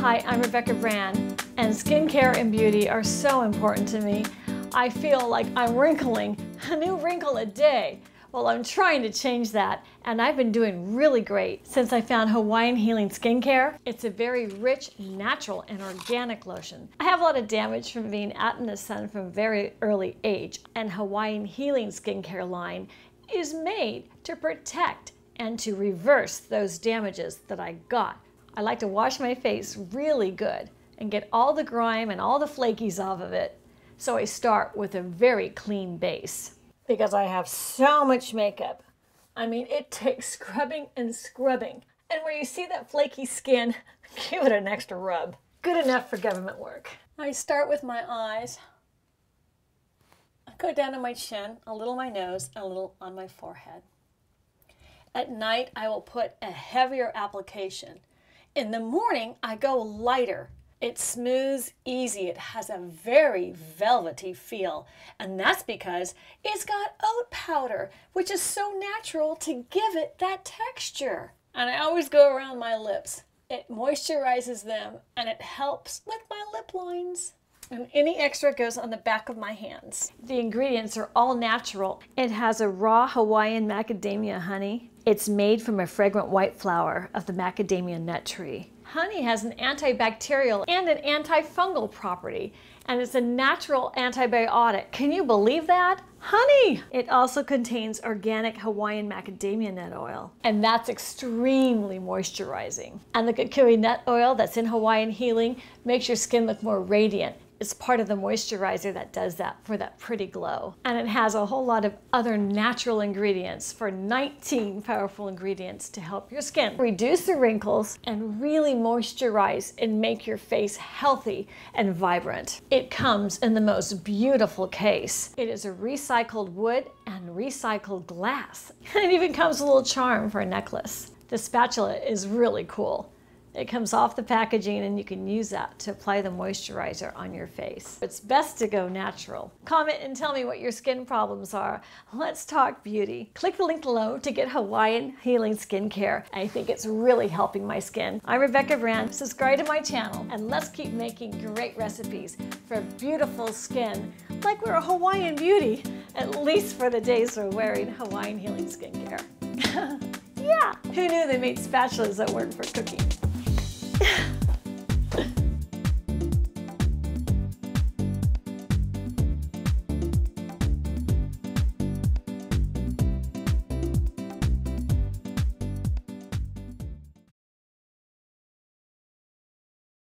Hi, I'm Rebecca Brand, and skincare and beauty are so important to me. I feel like I'm wrinkling a new wrinkle a day. Well, I'm trying to change that, and I've been doing really great since I found Hawaiian Healing Skin Care. It's a very rich, natural, and organic lotion. I have a lot of damage from being out in the sun from a very early age, and Hawaiian Healing Skin Care line is made to protect and to reverse those damages that I got. I like to wash my face really good and get all the grime and all the flakies off of it. So I start with a very clean base because I have so much makeup. I mean, it takes scrubbing and scrubbing. And where you see that flaky skin, give it an extra rub. Good enough for government work. I start with my eyes. I go down to my chin, a little on my nose, and a little on my forehead. At night, I will put a heavier application. In the morning, I go lighter. It's smooth, easy. It has a very velvety feel, and that's because it's got oat powder, which is so natural to give it that texture. And I always go around my lips. It moisturizes them, and it helps with my lip lines. And any extra goes on the back of my hands. The ingredients are all natural. It has a raw Hawaiian macadamia honey. It's made from a fragrant white flower of the macadamia nut tree. Honey has an antibacterial and an antifungal property, and it's a natural antibiotic. Can you believe that? Honey! It also contains organic Hawaiian macadamia nut oil, and that's extremely moisturizing. And the kukui nut oil that's in Hawaiian Healing makes your skin look more radiant. It's part of the moisturizer that does that for that pretty glow. And it has a whole lot of other natural ingredients for 19 powerful ingredients to help your skin reduce the wrinkles and really moisturize and make your face healthy and vibrant. It comes in the most beautiful case. It is a recycled wood and recycled glass. And it even comes with a little charm for a necklace. The spatula is really cool. It comes off the packaging and you can use that to apply the moisturizer on your face. It's best to go natural. Comment and tell me what your skin problems are. Let's talk beauty. Click the link below to get Hawaiian Healing Skin Care. I think it's really helping my skin. I'm Rebecca Brand. Subscribe to my channel and let's keep making great recipes for beautiful skin like we're a Hawaiian beauty, at least for the days we're wearing Hawaiian Healing Skin Care. Yeah, who knew they made spatulas that work for cooking?